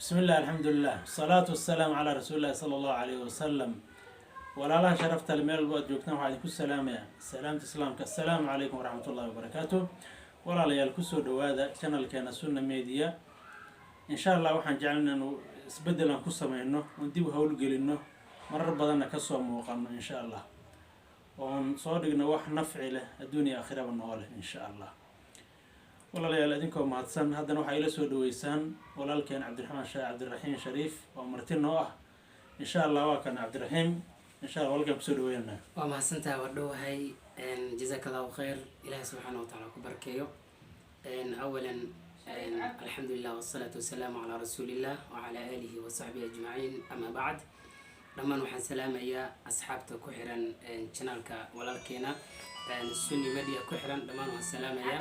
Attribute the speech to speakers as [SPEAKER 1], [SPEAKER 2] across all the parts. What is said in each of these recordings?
[SPEAKER 1] بسم الله الحمد لله الصلاة والسلام على رسول الله صلى الله عليه وسلم ولا الله شرفت الميل الوقت جوكنا وعليكم السلام يا سلامة إسلامك السلام عليكم ورحمة الله وبركاته ولا ليال كسر دوادا channel كان سنة ميديا إن شاء الله وحن جعلنا إنه سبدل أن كسر منه ونديو هول قلنا مرة بدنا كسر موقعنا إن شاء الله ونصادقنا وح نفع له الدنيا آخرة والنوال إن شاء الله walaalayaal idinkoo mahadsan haddana waxaa ila soo dhaweysaan walaalkeen cabdiraxiim shariif oo marti noo ah insha allah waa kan cabdiraxiim insha allah walaalkeen kusoo dhaweynaa
[SPEAKER 2] waa mahadsantahay wadhowahay jazakallahu khayr ilaahay subxaana watacaala ku barkeeyo awalan alxamdulilah wasalaatu wasalaamu calaa rasuulillah wacalaa aalihi wasaxbihi ajmaciin ama bacd dhammaan waxaan salaamayaa asxaabta ku xiran janaalka walaalkeena sunni media ku xiran dhammaan waan salaamayaa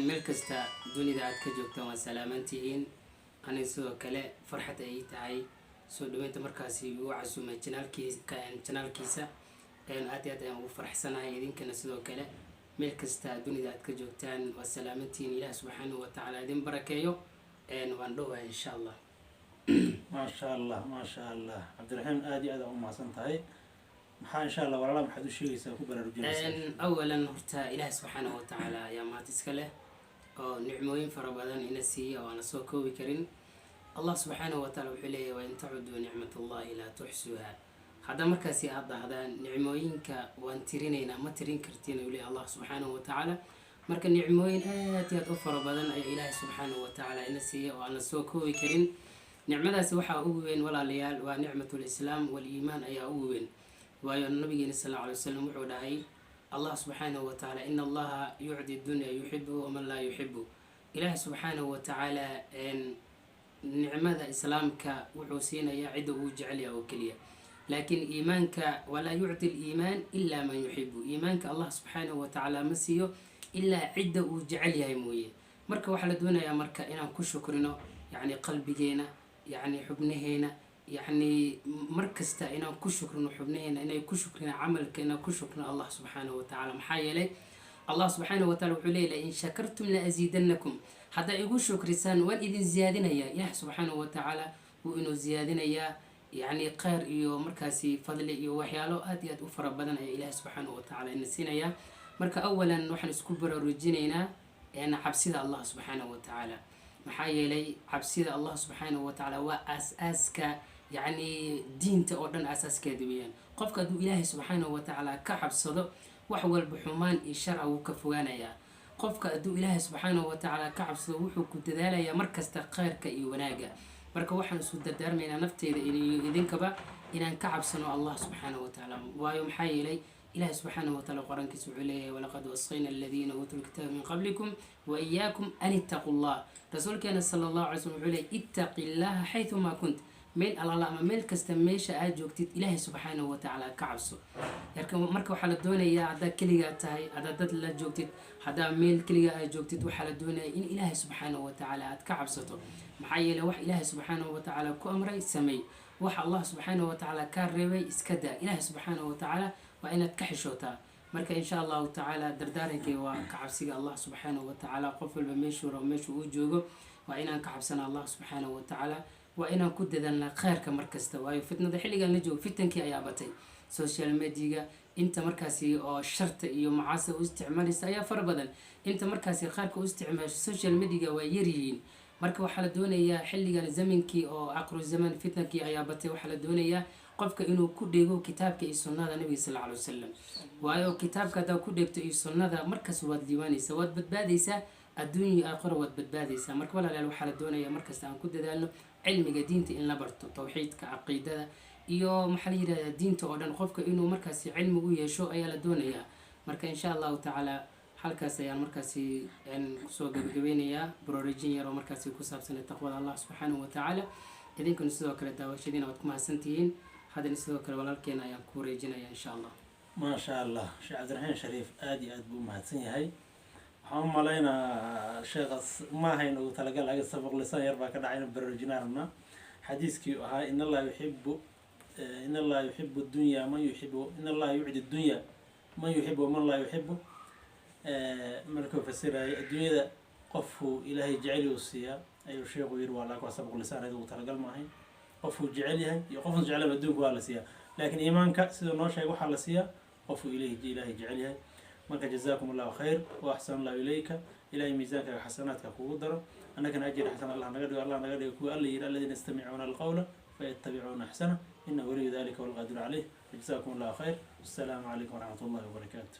[SPEAKER 2] meel kasta dunida aad ka joogtaan waan salaamantihiin aniga sidoo kale farxad ay tahay soo dhaweynta markaasi ugu casuumay janaalkiisa aad iyo aad ayaan ugu faraxsanahay idinkana sidoo kale meel kasta dunida aad ka joogtaan waa salaamantihiin ilaah subxaanahu watacaala idin barakeeyo waan dhowahay insha allah
[SPEAKER 1] ما شاء الله عبد الرحيم آدي هذا أم حسن تاي محا إن شاء الله ولا ما حد وشيء يسافر برا
[SPEAKER 2] أولا هرتا إله سبحانه وتعالى يا ما تسكله أو نعموين فربنا إنسي وأنا سوكو بكرين الله سبحانه وتعالى وحليه وإن تعدوا نعمة الله لا تحسوها هذا مركزي هذا نعموين وانترينينا ما ترين كرتين يقول الله سبحانه وتعالى مركز نعموين آتيات أفر بدن أي إله سبحانه وتعالى إنسي وأنا سوكو بكرين nicmadaasi waxaa ugu weyn walaalayaal waa nicmatul islaam wal iimaan ayaa ugu weyn waayo nabigeena sallallahu alayhi wasallam wuxuu dhahay allah subxaanahu wa tacaala in allaha yucdi dunya yuxibu waman laa yuxibu ilaahi subxaanahu wa tacaala nicmada islaamka wuxuu siinayaa cidda uu jecel yahay oo keliya laakiin iimaanka walaa yucdi liimaan ilaa man yuxibu iimaanka allah subxaanahu wa tacaala ma siiyo ilaa cidda uu jecel yahay mooye marka waxaa la doonayaa marka inaan ku shukrino yacni qalbigeena يعني حبنهنا يعني مركزتا إنا كشكرنا حبنهنا إنا كشكرنا عملك إنا كشكرنا الله سبحانه وتعالى محايلة الله سبحانه وتعالى وحليه لئن شكرتم لأزيدنكم حتى يقول شكر سان وإذن زيادنا يا إله سبحانه وتعالى وإنه زيادنا يا يعني خير إيو مركزي فضل إيو وحيالو آديات أفر بدنا يا إله سبحانه وتعالى إن سينا يا مركا أولا نحن سكبر رجينينا يعني حبسيد الله سبحانه وتعالى maxaa yeelay cabsida allah subxaanahu watacaala waa aas-aaska yacni diinta oo dhan aas-aaskeeda weeyaan qofka hadduu ilaahay subxaanahu watacaala ka xabsado wax walba xumaan iyo sharca wuu ka fogaanayaa qofka hadduu ilaahay subxaanahu watacaala ka xabsado wuxuu ku dadaalayaa markasta khayrka iyo wanaaga marka waxaan isu dardaarmaynaa nafteeda iyo idinkaba inaan ka cabsano allah subxaanahu watacaala waayo maxaa yeelay إله سبحانه وتعالى قرآن كسبعليه ولقد وصينا الذين أوتوا الكتاب من قبلكم وإياكم أن اتقوا الله رسول كان صلى الله عليه وسلم عليه اتق الله حيثما كنت ميل الله ما ميل كستميشة أجوكتت إله سبحانه وتعالى كعبسه يعني مركو حال الدنيا يا عدا كلية تاي عدا دد لا جوكتت هذا ميل كلية أجوكتت وحال الدنيا إن إله سبحانه وتعالى كعبسته محيي له إله سبحانه وتعالى كأمره سمي وح الله سبحانه وتعالى كاربي إسكدا إله سبحانه وتعالى وإن تكحشوتا مركا إن شاء الله تعالى دردارك وكعبسي الله سبحانه وتعالى قفل بمشور ومشو وجوجو وإن كعبسنا الله سبحانه وتعالى وإن كد ذلنا خير كمركز تواي فتنة دحلي نجو فتنك يا بتي سوشيال ميديا أنت مركزي أو شرط يوم عاسة واستعمال سايا فربدا أنت مركزي خيرك واستعمال السوشيال ميديا ويريين مركا وحلا دونيا حلي زمنكي أو عقر الزمن فتنك يا بتي وحلا دونيا qofka inuu ku dhego kitaabka iyo sunnada nabiga sallallahu alayhi wasallam waayo kitaabka hadaa ku dhegto iyo sunnada markaas waad diiwaanaysaa waad badbaadaysaa adduun iyo aakhiro waad badbaadaysaa marka walaalayaal waxaa la doonayaa markaas aan ku dadaalno cilmiga diinta in la barto tawxiidka caqiidada iyo maxaa la yidhahdaa diinta oo dhan qofka inuu markaas cilmi u yeesho ayaa la doonayaa marka insha allahu tacaala halkaas ayaan markaasi kusoo gabagabeynayaa bororijin yar oo markaasi ku saabsan taqwada allah subxaanahu watacaala idinkuna sidoo kale daawashadiina waad ku mahadsantihiin هذا نسوي كل ولا كنا ينكور يجينا إن شاء الله.
[SPEAKER 1] ما شاء الله شيخ عبد الرحيم شريف آدي أدبو مهتسين هاي هم علينا شخص ما هي إنه تلقى لقى سبق لسان يربع كذا عين برجنارنا حديث كي هاي إن الله يحب الدنيا ما يحبه إن الله يعد الدنيا ما يحبه ومن لا يحبه ملكه فسير الدنيا قفوا إلهي جعله السيا ayuu sheekhu yidhi waa laakiin waa sabqu lisaan adigu talagal maahay qofuu jecel yahay iyo qofun jeclaba adduunka waa la siiyaa laakiin iimaanka sida noo sheegay waxaa la siiyaa qofuu ilaahay jecel yahay marka jazaakum allahu khayr wa axsana allahu ilayka ilahay miisaankaaga xasanaadka kugu daro annagana ajir xasan allah naga dhigo kuwa alla yidhi aladiina yastamicuuna alqawla fayattabicuuna axsana inahu waliyu dalika walqadiru caleyh jazaakum allahu khayr wassalaamu calaykum waraxmat ullahi wabarakaatu